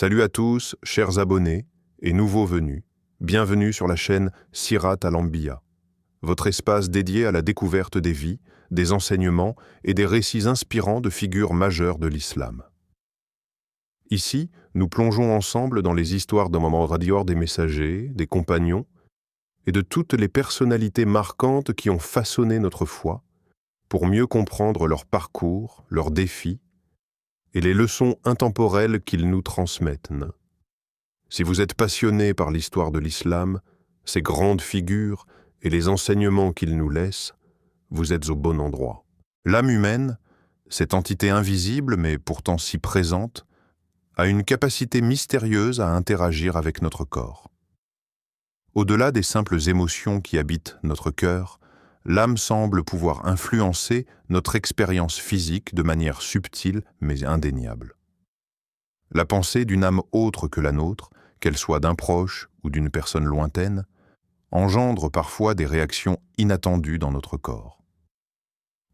Salut à tous, chers abonnés et nouveaux venus. Bienvenue sur la chaîne Sirat al-Anbiya, votre espace dédié à la découverte des vies, des enseignements et des récits inspirants de figures majeures de l'islam. Ici, nous plongeons ensemble dans les histoires de Muhammad Radior des messagers, des compagnons et de toutes les personnalités marquantes qui ont façonné notre foi pour mieux comprendre leur parcours, leurs défis et les leçons intemporelles qu'ils nous transmettent. Si vous êtes passionné par l'histoire de l'islam, ses grandes figures et les enseignements qu'il nous laisse, vous êtes au bon endroit. L'âme humaine, cette entité invisible mais pourtant si présente, a une capacité mystérieuse à interagir avec notre corps. Au-delà des simples émotions qui habitent notre cœur, l'âme semble pouvoir influencer notre expérience physique de manière subtile mais indéniable. La pensée d'une âme autre que la nôtre, qu'elle soit d'un proche ou d'une personne lointaine, engendre parfois des réactions inattendues dans notre corps.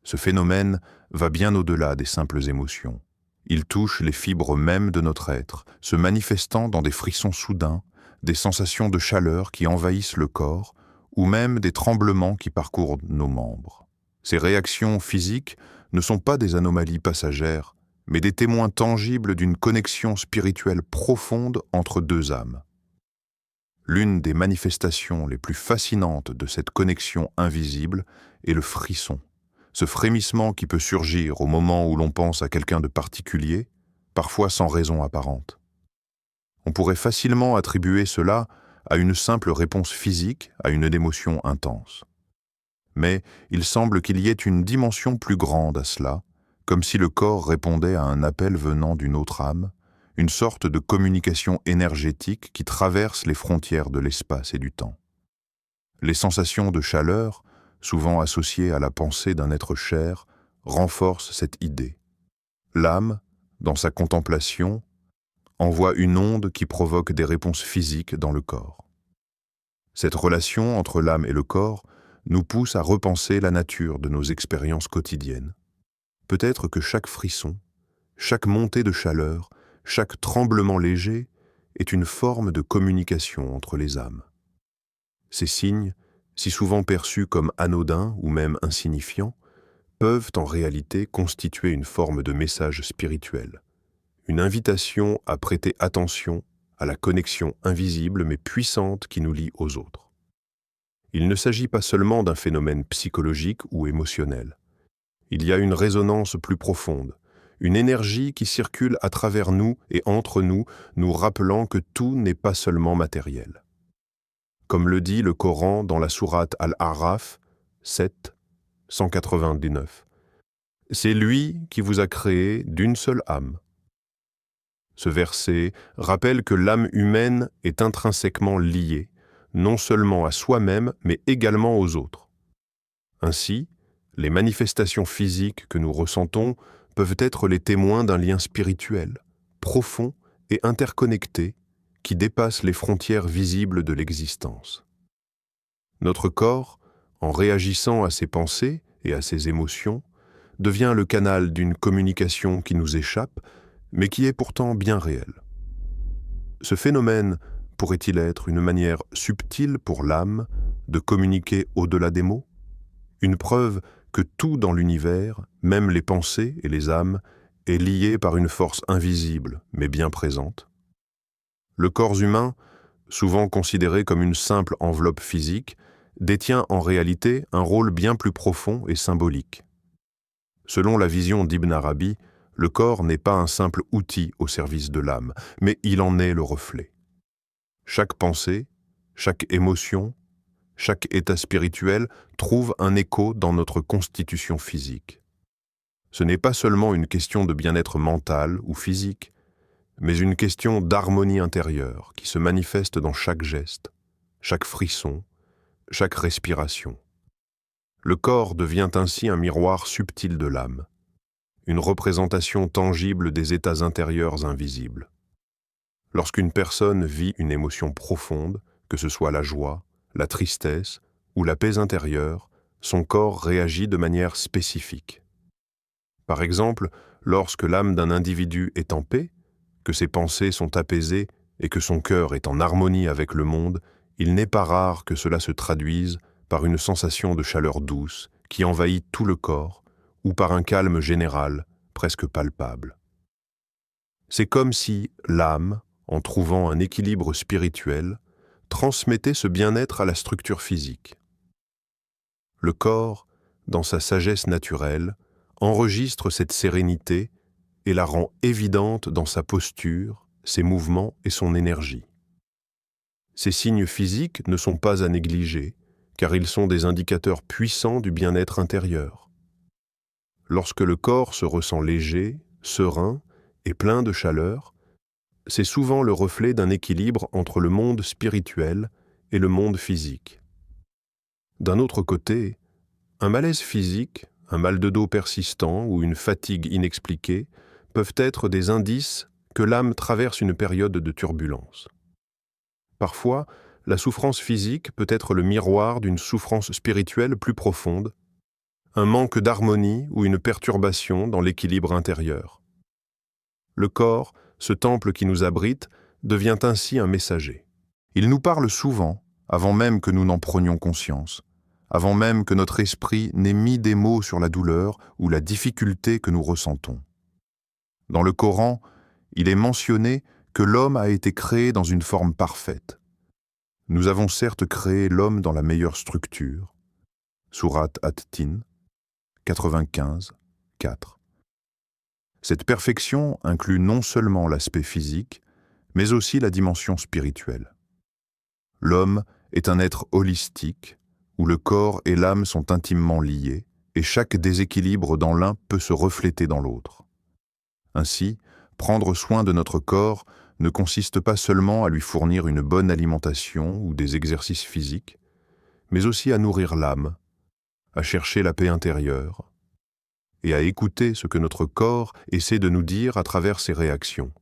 Ce phénomène va bien au-delà des simples émotions. Il touche les fibres mêmes de notre être, se manifestant dans des frissons soudains, des sensations de chaleur qui envahissent le corps, ou même des tremblements qui parcourent nos membres. Ces réactions physiques ne sont pas des anomalies passagères, mais des témoins tangibles d'une connexion spirituelle profonde entre deux âmes. L'une des manifestations les plus fascinantes de cette connexion invisible est le frisson, ce frémissement qui peut surgir au moment où l'on pense à quelqu'un de particulier, parfois sans raison apparente. On pourrait facilement attribuer cela à une simple réponse physique à une émotion intense. Mais il semble qu'il y ait une dimension plus grande à cela, comme si le corps répondait à un appel venant d'une autre âme, une sorte de communication énergétique qui traverse les frontières de l'espace et du temps. Les sensations de chaleur, souvent associées à la pensée d'un être cher, renforcent cette idée. L'âme, dans sa contemplation, envoie une onde qui provoque des réponses physiques dans le corps. Cette relation entre l'âme et le corps nous pousse à repenser la nature de nos expériences quotidiennes. Peut-être que chaque frisson, chaque montée de chaleur, chaque tremblement léger est une forme de communication entre les âmes. Ces signes, si souvent perçus comme anodins ou même insignifiants, peuvent en réalité constituer une forme de message spirituel, une invitation à prêter attention à la connexion invisible mais puissante qui nous lie aux autres. Il ne s'agit pas seulement d'un phénomène psychologique ou émotionnel. Il y a une résonance plus profonde, une énergie qui circule à travers nous et entre nous, nous rappelant que tout n'est pas seulement matériel. Comme le dit le Coran dans la sourate Al-A'raf 7, 199, « C'est lui qui vous a créé d'une seule âme. » Ce verset rappelle que l'âme humaine est intrinsèquement liée, non seulement à soi-même, mais également aux autres. Ainsi, les manifestations physiques que nous ressentons peuvent être les témoins d'un lien spirituel, profond et interconnecté, qui dépasse les frontières visibles de l'existence. Notre corps, en réagissant à ses pensées et à ses émotions, devient le canal d'une communication qui nous échappe, mais qui est pourtant bien réelle. Ce phénomène pourrait-il être une manière subtile pour l'âme de communiquer au-delà des mots? Une preuve que tout dans l'univers, même les pensées et les âmes, est lié par une force invisible, mais bien présente. Le corps humain, souvent considéré comme une simple enveloppe physique, détient en réalité un rôle bien plus profond et symbolique. Selon la vision d'Ibn Arabi, le corps n'est pas un simple outil au service de l'âme, mais il en est le reflet. Chaque pensée, chaque émotion, chaque état spirituel trouve un écho dans notre constitution physique. Ce n'est pas seulement une question de bien-être mental ou physique, mais une question d'harmonie intérieure qui se manifeste dans chaque geste, chaque frisson, chaque respiration. Le corps devient ainsi un miroir subtil de l'âme, une représentation tangible des états intérieurs invisibles. Lorsqu'une personne vit une émotion profonde, que ce soit la joie, la tristesse ou la paix intérieure, son corps réagit de manière spécifique. Par exemple, lorsque l'âme d'un individu est en paix, que ses pensées sont apaisées et que son cœur est en harmonie avec le monde, il n'est pas rare que cela se traduise par une sensation de chaleur douce qui envahit tout le corps ou par un calme général presque palpable. C'est comme si l'âme, en trouvant un équilibre spirituel, transmettait ce bien-être à la structure physique. Le corps, dans sa sagesse naturelle, enregistre cette sérénité et la rend évidente dans sa posture, ses mouvements et son énergie. Ces signes physiques ne sont pas à négliger, car ils sont des indicateurs puissants du bien-être intérieur. Lorsque le corps se ressent léger, serein et plein de chaleur, c'est souvent le reflet d'un équilibre entre le monde spirituel et le monde physique. D'un autre côté, un malaise physique, un mal de dos persistant ou une fatigue inexpliquée peuvent être des indices que l'âme traverse une période de turbulence. Parfois, la souffrance physique peut être le miroir d'une souffrance spirituelle plus profonde, un manque d'harmonie ou une perturbation dans l'équilibre intérieur. Le corps, ce temple qui nous abrite, devient ainsi un messager. Il nous parle souvent, avant même que nous n'en prenions conscience, avant même que notre esprit n'ait mis des mots sur la douleur ou la difficulté que nous ressentons. Dans le Coran, il est mentionné que l'homme a été créé dans une forme parfaite. Nous avons certes créé l'homme dans la meilleure structure. Sourate At-Tin, 95, 4. Cette perfection inclut non seulement l'aspect physique, mais aussi la dimension spirituelle. L'homme est un être holistique, où le corps et l'âme sont intimement liés, et chaque déséquilibre dans l'un peut se refléter dans l'autre. Ainsi, prendre soin de notre corps ne consiste pas seulement à lui fournir une bonne alimentation ou des exercices physiques, mais aussi à nourrir l'âme, à chercher la paix intérieure, et à écouter ce que notre corps essaie de nous dire à travers ses réactions.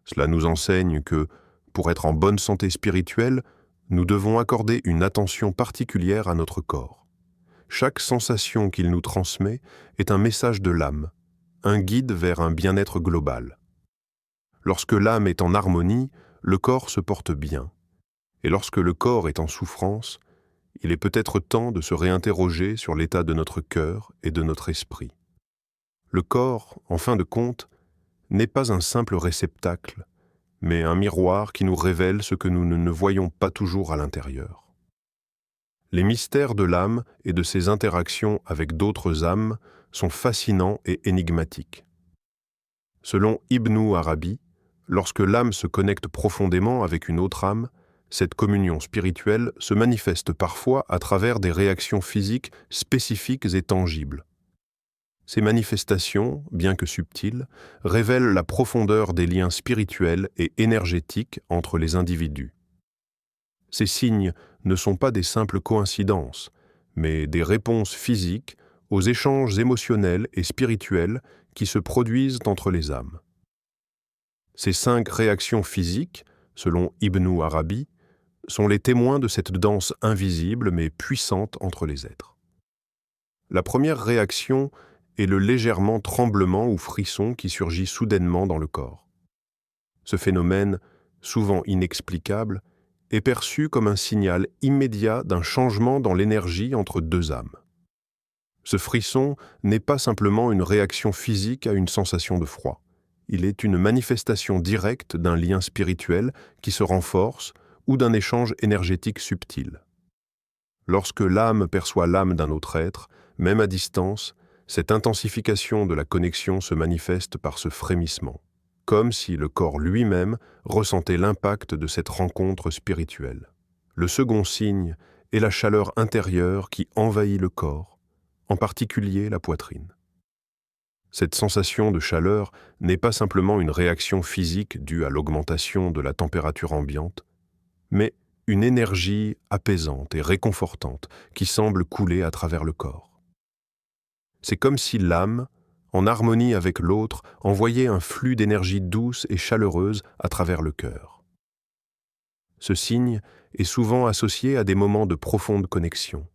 Cela nous enseigne que, pour être en bonne santé spirituelle, nous devons accorder une attention particulière à notre corps. Chaque sensation qu'il nous transmet est un message de l'âme, un guide vers un bien-être global. Lorsque l'âme est en harmonie, le corps se porte bien. Et lorsque le corps est en souffrance, il est peut-être temps de se réinterroger sur l'état de notre cœur et de notre esprit. Le corps, en fin de compte, n'est pas un simple réceptacle, mais un miroir qui nous révèle ce que nous ne voyons pas toujours à l'intérieur. Les mystères de l'âme et de ses interactions avec d'autres âmes sont fascinants et énigmatiques. Selon Ibn Arabi, lorsque l'âme se connecte profondément avec une autre âme, cette communion spirituelle se manifeste parfois à travers des réactions physiques spécifiques et tangibles. Ces manifestations, bien que subtiles, révèlent la profondeur des liens spirituels et énergétiques entre les individus. Ces signes ne sont pas des simples coïncidences, mais des réponses physiques aux échanges émotionnels et spirituels qui se produisent entre les âmes. Ces 5 réactions physiques, selon Ibn Arabi, sont les témoins de cette danse invisible mais puissante entre les êtres. La première réaction est le légèrement tremblement ou frisson qui surgit soudainement dans le corps. Ce phénomène, souvent inexplicable, est perçu comme un signal immédiat d'un changement dans l'énergie entre 2 âmes. Ce frisson n'est pas simplement une réaction physique à une sensation de froid. Il est une manifestation directe d'un lien spirituel qui se renforce ou d'un échange énergétique subtil. Lorsque l'âme perçoit l'âme d'un autre être, même à distance, cette intensification de la connexion se manifeste par ce frémissement, comme si le corps lui-même ressentait l'impact de cette rencontre spirituelle. Le second signe est la chaleur intérieure qui envahit le corps, en particulier la poitrine. Cette sensation de chaleur n'est pas simplement une réaction physique due à l'augmentation de la température ambiante, mais une énergie apaisante et réconfortante qui semble couler à travers le corps. C'est comme si l'âme, en harmonie avec l'autre, envoyait un flux d'énergie douce et chaleureuse à travers le cœur. Ce signe est souvent associé à des moments de profonde connexion,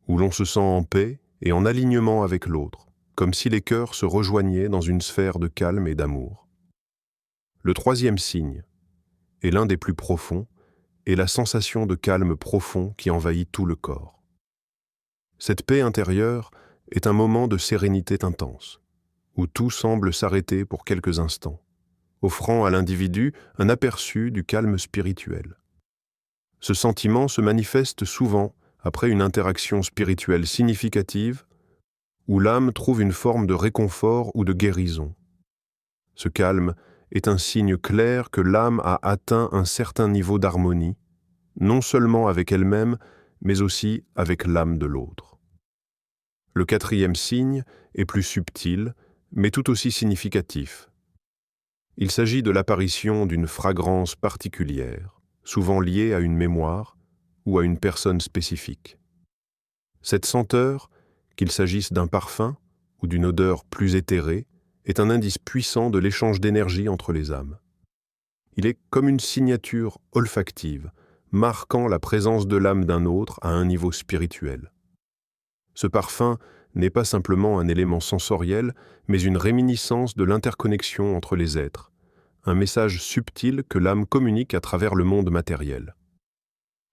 où l'on se sent en paix et en alignement avec l'autre, comme si les cœurs se rejoignaient dans une sphère de calme et d'amour. Le troisième signe, et l'un des plus profonds, est la sensation de calme profond qui envahit tout le corps. Cette paix intérieure est un moment de sérénité intense, où tout semble s'arrêter pour quelques instants, offrant à l'individu un aperçu du calme spirituel. Ce sentiment se manifeste souvent après une interaction spirituelle significative où l'âme trouve une forme de réconfort ou de guérison. Ce calme est un signe clair que l'âme a atteint un certain niveau d'harmonie, non seulement avec elle-même, mais aussi avec l'âme de l'autre. Le quatrième signe est plus subtil, mais tout aussi significatif. Il s'agit de l'apparition d'une fragrance particulière, souvent liée à une mémoire ou à une personne spécifique. Cette senteur, qu'il s'agisse d'un parfum ou d'une odeur plus éthérée, est un indice puissant de l'échange d'énergie entre les âmes. Il est comme une signature olfactive, marquant la présence de l'âme d'un autre à un niveau spirituel. Ce parfum n'est pas simplement un élément sensoriel, mais une réminiscence de l'interconnexion entre les êtres, un message subtil que l'âme communique à travers le monde matériel.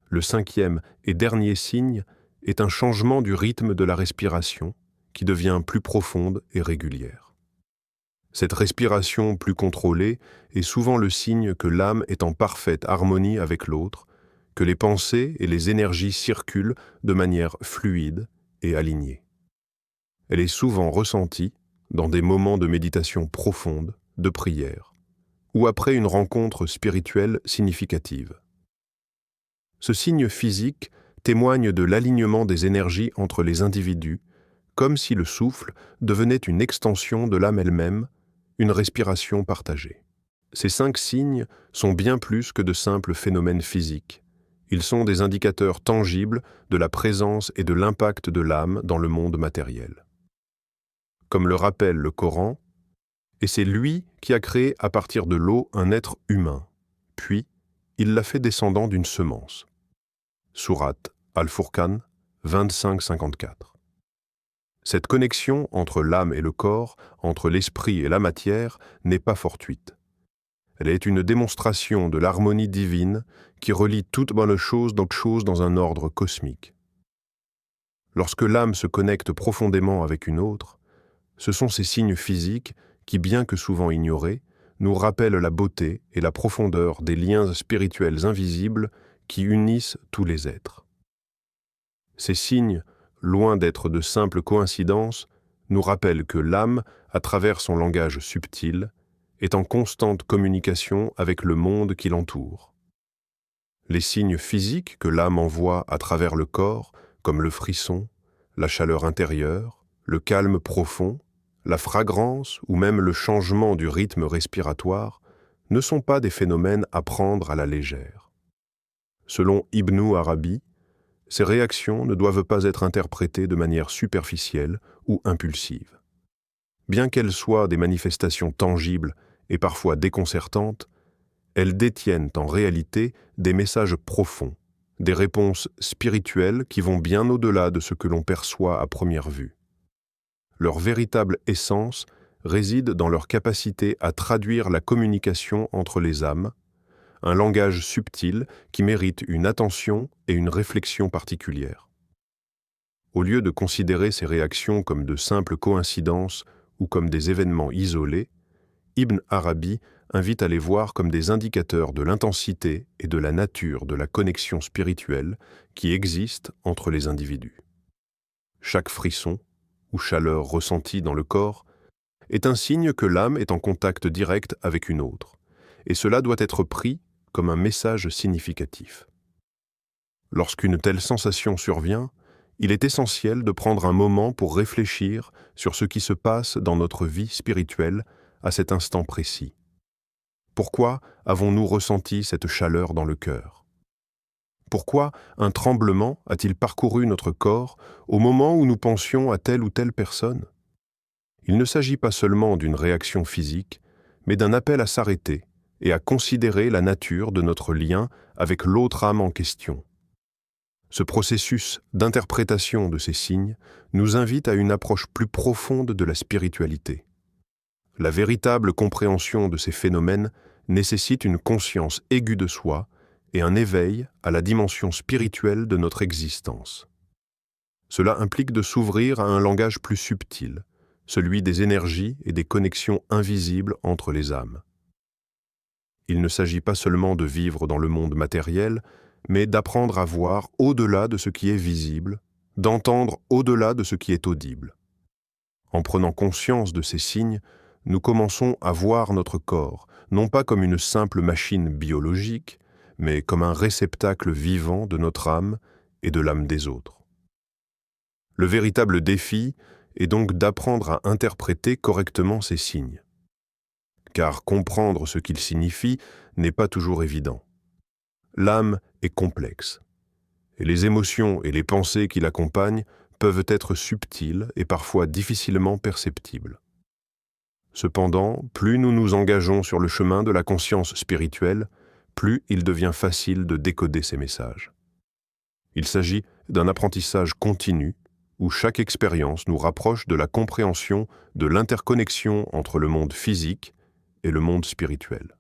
Le cinquième et dernier signe est un changement du rythme de la respiration qui devient plus profonde et régulière. Cette respiration plus contrôlée est souvent le signe que l'âme est en parfaite harmonie avec l'autre, que les pensées et les énergies circulent de manière fluide et alignée. Elle est souvent ressentie dans des moments de méditation profonde, de prière, ou après une rencontre spirituelle significative. Ce signe physique témoigne de l'alignement des énergies entre les individus, comme si le souffle devenait une extension de l'âme elle-même, une respiration partagée. Ces 5 signes sont bien plus que de simples phénomènes physiques. Ils sont des indicateurs tangibles de la présence et de l'impact de l'âme dans le monde matériel. Comme le rappelle le Coran, et c'est lui qui a créé à partir de l'eau un être humain, puis il l'a fait descendant d'une semence. Sourate Al-Furqan 25-54. Cette connexion entre l'âme et le corps, entre l'esprit et la matière, n'est pas fortuite. Elle est une démonstration de l'harmonie divine qui relie toute bonne chose dans un ordre cosmique. Lorsque l'âme se connecte profondément avec une autre, ce sont ces signes physiques qui, bien que souvent ignorés, nous rappellent la beauté et la profondeur des liens spirituels invisibles qui unissent tous les êtres. Ces signes, loin d'être de simples coïncidences, nous rappellent que l'âme, à travers son langage subtil, est en constante communication avec le monde qui l'entoure. Les signes physiques que l'âme envoie à travers le corps, comme le frisson, la chaleur intérieure, le calme profond, la fragrance ou même le changement du rythme respiratoire, ne sont pas des phénomènes à prendre à la légère. Selon Ibn Arabi, ces réactions ne doivent pas être interprétées de manière superficielle ou impulsive. Bien qu'elles soient des manifestations tangibles et parfois déconcertantes, elles détiennent en réalité des messages profonds, des réponses spirituelles qui vont bien au-delà de ce que l'on perçoit à première vue. Leur véritable essence réside dans leur capacité à traduire la communication entre les âmes, un langage subtil qui mérite une attention et une réflexion particulière. Au lieu de considérer ces réactions comme de simples coïncidences ou comme des événements isolés, Ibn Arabi invite à les voir comme des indicateurs de l'intensité et de la nature de la connexion spirituelle qui existe entre les individus. Chaque frisson ou chaleur ressentie dans le corps est un signe que l'âme est en contact direct avec une autre, et cela doit être pris comme un message significatif. Lorsqu'une telle sensation survient, il est essentiel de prendre un moment pour réfléchir sur ce qui se passe dans notre vie spirituelle à cet instant précis. Pourquoi avons-nous ressenti cette chaleur dans le cœur? Pourquoi un tremblement a-t-il parcouru notre corps au moment où nous pensions à telle ou telle personne? Il ne s'agit pas seulement d'une réaction physique, mais d'un appel à s'arrêter et à considérer la nature de notre lien avec l'autre âme en question. Ce processus d'interprétation de ces signes nous invite à une approche plus profonde de la spiritualité. La véritable compréhension de ces phénomènes nécessite une conscience aiguë de soi et un éveil à la dimension spirituelle de notre existence. Cela implique de s'ouvrir à un langage plus subtil, celui des énergies et des connexions invisibles entre les âmes. Il ne s'agit pas seulement de vivre dans le monde matériel, mais d'apprendre à voir au-delà de ce qui est visible, d'entendre au-delà de ce qui est audible. En prenant conscience de ces signes, nous commençons à voir notre corps, non pas comme une simple machine biologique, mais comme un réceptacle vivant de notre âme et de l'âme des autres. Le véritable défi est donc d'apprendre à interpréter correctement ces signes. Car comprendre ce qu'ils signifient n'est pas toujours évident. L'âme est complexe, et les émotions et les pensées qui l'accompagnent peuvent être subtiles et parfois difficilement perceptibles. Cependant, plus nous nous engageons sur le chemin de la conscience spirituelle, plus il devient facile de décoder ces messages. Il s'agit d'un apprentissage continu où chaque expérience nous rapproche de la compréhension de l'interconnexion entre le monde physique et le monde spirituel.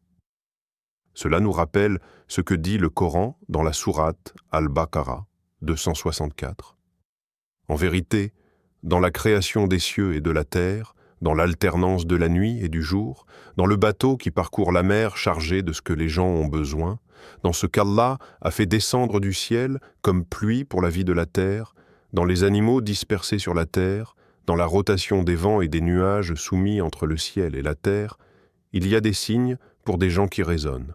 Cela nous rappelle ce que dit le Coran dans la sourate Al-Baqarah 264. En vérité, dans la création des cieux et de la terre, dans l'alternance de la nuit et du jour, dans le bateau qui parcourt la mer chargé de ce que les gens ont besoin, dans ce qu'Allah a fait descendre du ciel comme pluie pour la vie de la terre, dans les animaux dispersés sur la terre, dans la rotation des vents et des nuages soumis entre le ciel et la terre, il y a des signes pour des gens qui raisonnent.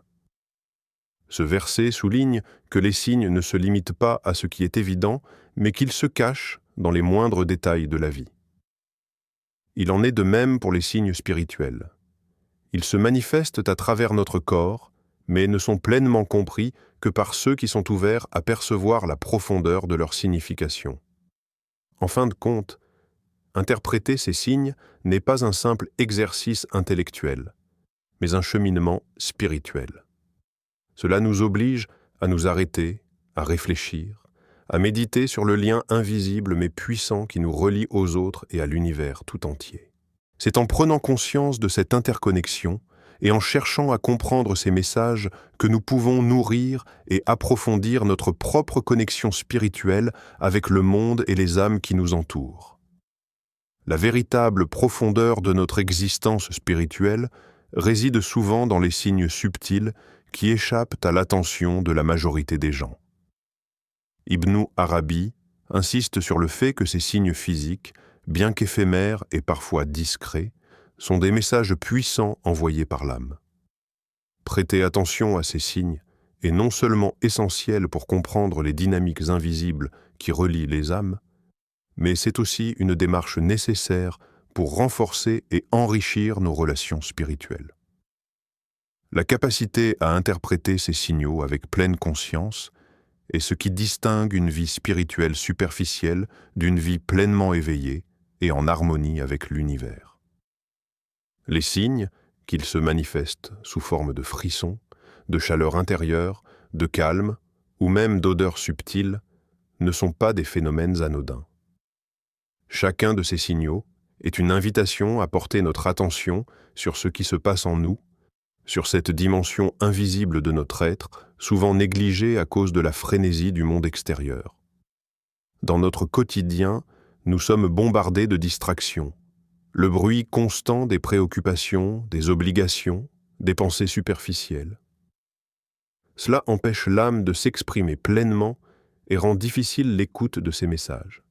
Ce verset souligne que les signes ne se limitent pas à ce qui est évident, mais qu'ils se cachent dans les moindres détails de la vie. Il en est de même pour les signes spirituels. Ils se manifestent à travers notre corps, mais ne sont pleinement compris que par ceux qui sont ouverts à percevoir la profondeur de leur signification. En fin de compte, interpréter ces signes n'est pas un simple exercice intellectuel, mais un cheminement spirituel. Cela nous oblige à nous arrêter, à réfléchir, à méditer sur le lien invisible mais puissant qui nous relie aux autres et à l'univers tout entier. C'est en prenant conscience de cette interconnexion et en cherchant à comprendre ces messages que nous pouvons nourrir et approfondir notre propre connexion spirituelle avec le monde et les âmes qui nous entourent. La véritable profondeur de notre existence spirituelle réside souvent dans les signes subtils qui échappent à l'attention de la majorité des gens. Ibn Arabi insiste sur le fait que ces signes physiques, bien qu'éphémères et parfois discrets, sont des messages puissants envoyés par l'âme. Prêter attention à ces signes est non seulement essentiel pour comprendre les dynamiques invisibles qui relient les âmes, mais c'est aussi une démarche nécessaire pour renforcer et enrichir nos relations spirituelles. La capacité à interpréter ces signaux avec pleine conscience est ce qui distingue une vie spirituelle superficielle d'une vie pleinement éveillée et en harmonie avec l'univers. Les signes, qu'ils se manifestent sous forme de frissons, de chaleur intérieure, de calme ou même d'odeurs subtiles, ne sont pas des phénomènes anodins. Chacun de ces signaux est une invitation à porter notre attention sur ce qui se passe en nous, sur cette dimension invisible de notre être, souvent négligée à cause de la frénésie du monde extérieur. Dans notre quotidien, nous sommes bombardés de distractions, le bruit constant des préoccupations, des obligations, des pensées superficielles. Cela empêche l'âme de s'exprimer pleinement et rend difficile l'écoute de ces messages.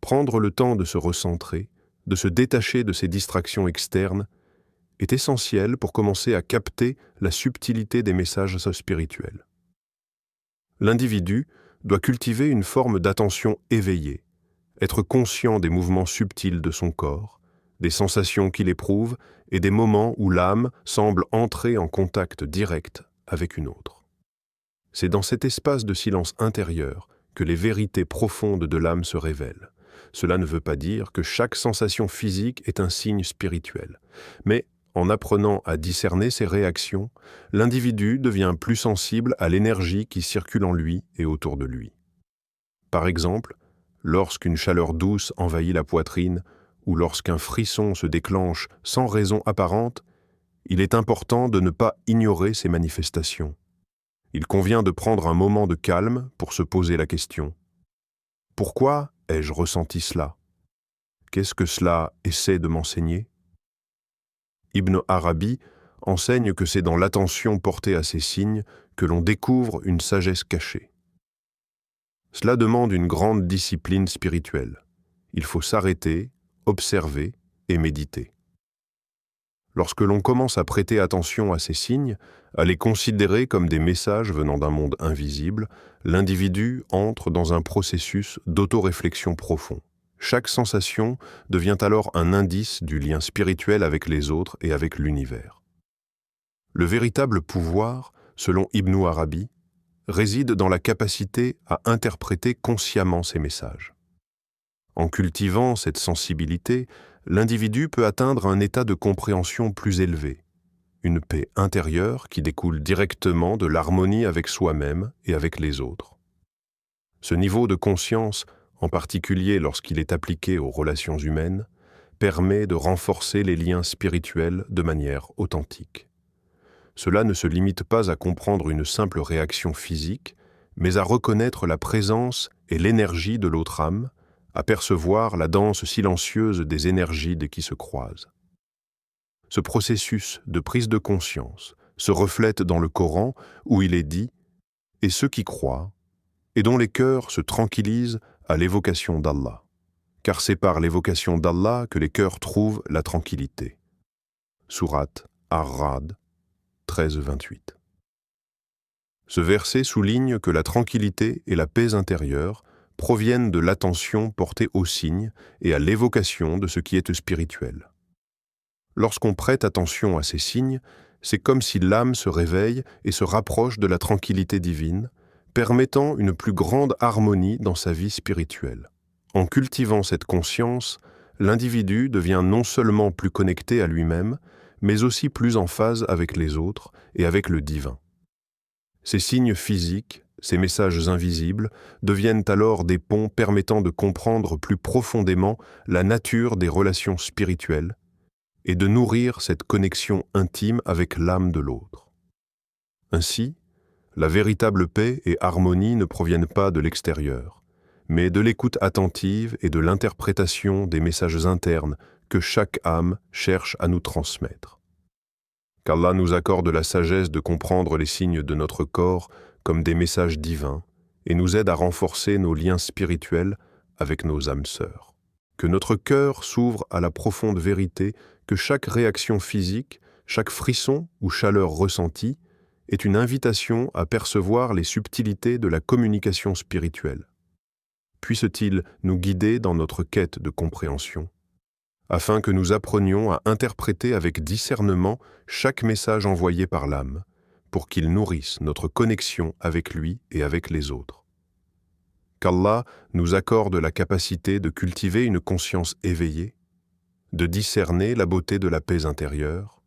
Prendre le temps de se recentrer, de se détacher de ces distractions externes, est essentiel pour commencer à capter la subtilité des messages spirituels. L'individu doit cultiver une forme d'attention éveillée, être conscient des mouvements subtils de son corps, des sensations qu'il éprouve et des moments où l'âme semble entrer en contact direct avec une autre. C'est dans cet espace de silence intérieur que les vérités profondes de l'âme se révèlent. Cela ne veut pas dire que chaque sensation physique est un signe spirituel, mais en apprenant à discerner ses réactions, l'individu devient plus sensible à l'énergie qui circule en lui et autour de lui. Par exemple, lorsqu'une chaleur douce envahit la poitrine ou lorsqu'un frisson se déclenche sans raison apparente, Il est important de ne pas ignorer ces manifestations. Il convient de prendre un moment de calme pour se poser la question. Pourquoi ai-je ressenti cela? Qu'est-ce que cela essaie de m'enseigner? Ibn Arabi enseigne que c'est dans l'attention portée à ces signes que l'on découvre une sagesse cachée. Cela demande une grande discipline spirituelle. Il faut s'arrêter, observer et méditer. Lorsque l'on commence à prêter attention à ces signes, à les considérer comme des messages venant d'un monde invisible, l'individu entre dans un processus d'autoréflexion profond. Chaque sensation devient alors un indice du lien spirituel avec les autres et avec l'univers. Le véritable pouvoir, selon Ibn Arabi, réside dans la capacité à interpréter consciemment ces messages. En cultivant cette sensibilité, l'individu peut atteindre un état de compréhension plus élevé, une paix intérieure qui découle directement de l'harmonie avec soi-même et avec les autres. Ce niveau de conscience, en particulier lorsqu'il est appliqué aux relations humaines, permet de renforcer les liens spirituels de manière authentique. Cela ne se limite pas à comprendre une simple réaction physique, mais à reconnaître la présence et l'énergie de l'autre âme, à percevoir la danse silencieuse des énergies qui se croisent. Ce processus de prise de conscience se reflète dans le Coran où il est dit « Et ceux qui croient, et dont les cœurs se tranquillisent à l'évocation d'Allah, car c'est par l'évocation d'Allah que les cœurs trouvent la tranquillité. » Sourate Ar-Ra'd 13-28. Ce verset souligne que la tranquillité et la paix intérieure proviennent de l'attention portée aux signes et à l'évocation de ce qui est spirituel. Lorsqu'on prête attention à ces signes, c'est comme si l'âme se réveille et se rapproche de la tranquillité divine, permettant une plus grande harmonie dans sa vie spirituelle. En cultivant cette conscience, l'individu devient non seulement plus connecté à lui-même, mais aussi plus en phase avec les autres et avec le divin. Ces signes physiques, ces messages invisibles, deviennent alors des ponts permettant de comprendre plus profondément la nature des relations spirituelles et de nourrir cette connexion intime avec l'âme de l'autre. Ainsi, la véritable paix et harmonie ne proviennent pas de l'extérieur, mais de l'écoute attentive et de l'interprétation des messages internes que chaque âme cherche à nous transmettre. Qu'Allah nous accorde la sagesse de comprendre les signes de notre corps comme des messages divins et nous aide à renforcer nos liens spirituels avec nos âmes sœurs. Que notre cœur s'ouvre à la profonde vérité que chaque réaction physique, chaque frisson ou chaleur ressentie est une invitation à percevoir les subtilités de la communication spirituelle. Puisse-t-il nous guider dans notre quête de compréhension, afin que nous apprenions à interpréter avec discernement chaque message envoyé par l'âme, pour qu'il nourrisse notre connexion avec lui et avec les autres. Qu'Allah nous accorde la capacité de cultiver une conscience éveillée, de discerner la beauté de la paix intérieure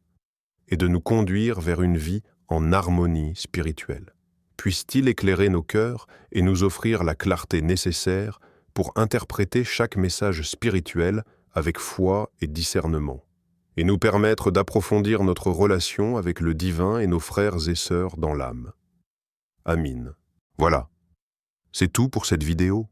et de nous conduire vers une vie en harmonie spirituelle. Puisse-t-il éclairer nos cœurs et nous offrir la clarté nécessaire pour interpréter chaque message spirituel avec foi et discernement, et nous permettre d'approfondir notre relation avec le divin et nos frères et sœurs dans l'âme. Amin. Voilà, c'est tout pour cette vidéo.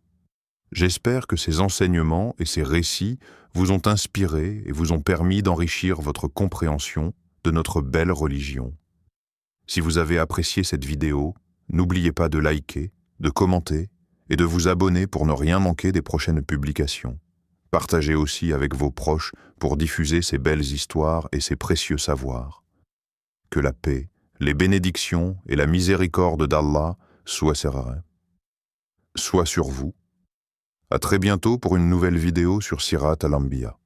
J'espère que ces enseignements et ces récits vous ont inspiré et vous ont permis d'enrichir votre compréhension de notre belle religion. Si vous avez apprécié cette vidéo, n'oubliez pas de liker, de commenter et de vous abonner pour ne rien manquer des prochaines publications. Partagez aussi avec vos proches pour diffuser ces belles histoires et ces précieux savoirs. Que la paix, les bénédictions et la miséricorde d'Allah soient sur vous. À très bientôt pour une nouvelle vidéo sur Sirat al-Anbiya.